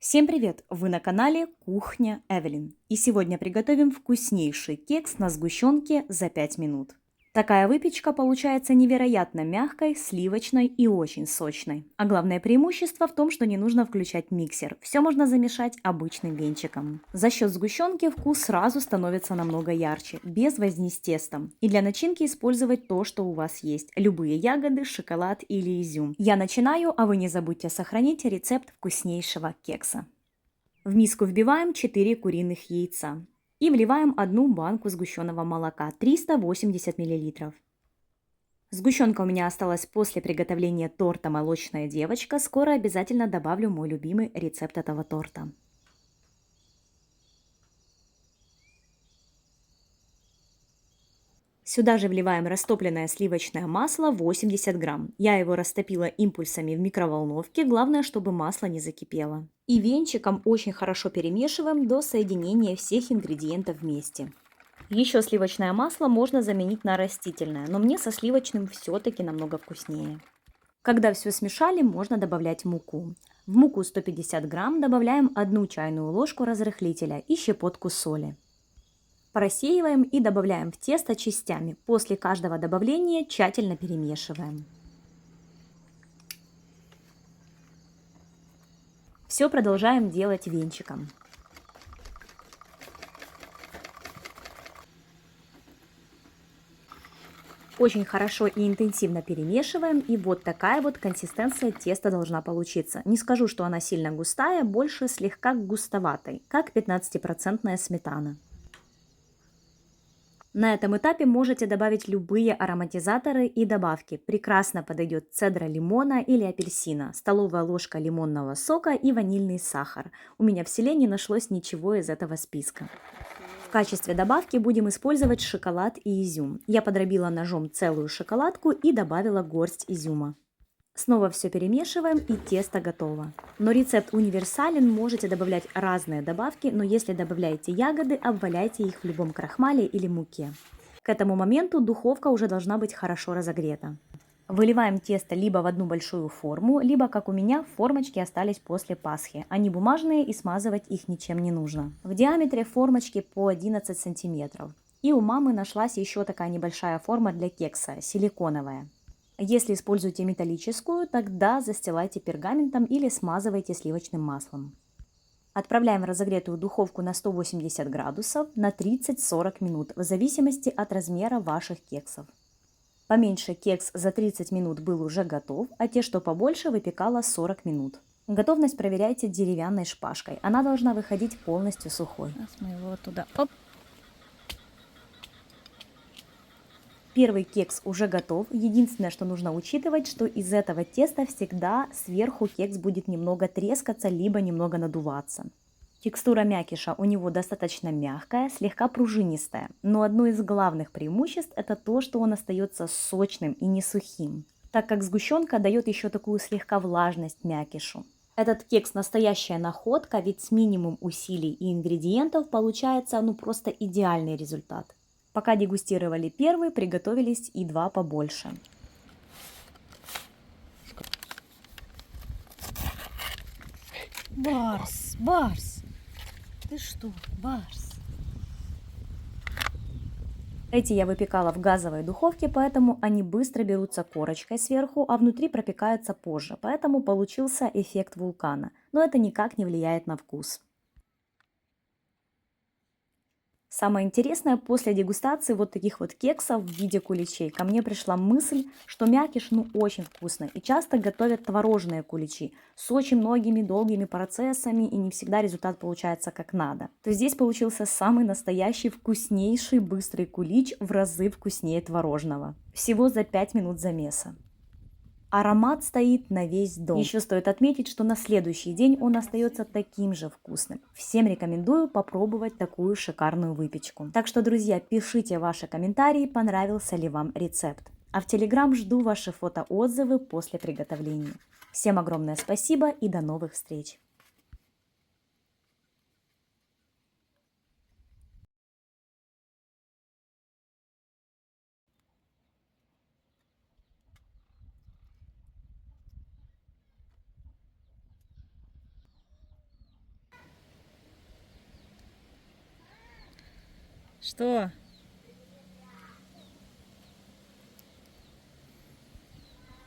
Всем привет! Вы на канале Кухня Эвелин. И сегодня приготовим вкуснейший кекс на сгущенке за 5 минут. Такая выпечка получается невероятно мягкой, сливочной и очень сочной. А главное преимущество в том, что не нужно включать миксер. Все можно замешать обычным венчиком. За счет сгущенки вкус сразу становится намного ярче, без возни с тестом. И для начинки использовать то, что у вас есть. Любые ягоды, шоколад или изюм. Я начинаю, а вы не забудьте сохранить рецепт вкуснейшего кекса. В миску вбиваем 4 куриных яйца и вливаем одну банку сгущенного молока 380 мл. Сгущенка у меня осталась после приготовления торта «Молочная девочка». Скоро обязательно добавлю мой любимый рецепт этого торта. Сюда же вливаем растопленное сливочное масло 80 грамм. Я его растопила импульсами в микроволновке, главное, чтобы масло не закипело. И венчиком очень хорошо перемешиваем до соединения всех ингредиентов вместе. Еще сливочное масло можно заменить на растительное, но мне со сливочным все-таки намного вкуснее. Когда все смешали, можно добавлять муку. В муку 150 грамм добавляем 1 чайную ложку разрыхлителя и щепотку соли. Просеиваем и добавляем в тесто частями. После каждого добавления тщательно перемешиваем. Все продолжаем делать венчиком. Очень хорошо и интенсивно перемешиваем, и вот такая вот консистенция теста должна получиться. Не скажу, что она сильно густая, больше слегка густоватой, как 15% сметана. На этом этапе можете добавить любые ароматизаторы и добавки. Прекрасно подойдет цедра лимона или апельсина, столовая ложка лимонного сока и ванильный сахар. У меня в селе не нашлось ничего из этого списка. В качестве добавки будем использовать шоколад и изюм. Я подробила ножом целую шоколадку и добавила горсть изюма. Снова все перемешиваем, и тесто готово. Но рецепт универсален, можете добавлять разные добавки, но если добавляете ягоды, обваляйте их в любом крахмале или муке. К этому моменту духовка уже должна быть хорошо разогрета. Выливаем тесто либо в одну большую форму, либо, как у меня, формочки остались после Пасхи. Они бумажные, и смазывать их ничем не нужно. В диаметре формочки по 11 сантиметров. И у мамы нашлась еще такая небольшая форма для кекса, силиконовая. Если используете металлическую, тогда застилайте пергаментом или смазывайте сливочным маслом. Отправляем в разогретую духовку на 180 градусов на 30-40 минут, в зависимости от размера ваших кексов. Поменьше кекс за 30 минут был уже готов, а те, что побольше, выпекала 40 минут. Готовность проверяйте деревянной шпажкой. Она должна выходить полностью сухой. Сейчас мы его туда. Оп. Первый кекс уже готов. Единственное, что нужно учитывать, что из этого теста всегда сверху кекс будет немного трескаться, либо немного надуваться. Текстура мякиша у него достаточно мягкая, слегка пружинистая, но одно из главных преимуществ это то, что он остается сочным и не сухим, так как сгущенка дает еще такую слегка влажность мякишу. Этот кекс настоящая находка, ведь с минимум усилий и ингредиентов получается просто идеальный результат. Пока дегустировали первый, приготовились и два побольше. Барс, Барс. Ты что, Барс? Эти я выпекала в газовой духовке, поэтому они быстро берутся корочкой сверху, а внутри пропекаются позже, поэтому получился эффект вулкана. Но это никак не влияет на вкус. Самое интересное, после дегустации вот таких вот кексов в виде куличей ко мне пришла мысль, что мякиш очень вкусно и часто готовят творожные куличи с очень многими долгими процессами и не всегда результат получается как надо. То здесь получился самый настоящий вкуснейший быстрый кулич, в разы вкуснее творожного. Всего за 5 минут замеса. Аромат стоит на весь дом. Еще стоит отметить, что на следующий день он остается таким же вкусным. Всем рекомендую попробовать такую шикарную выпечку. Так что, друзья, пишите ваши комментарии, понравился ли вам рецепт. А в Телеграм жду ваши фотоотзывы после приготовления. Всем огромное спасибо и до новых встреч! Что?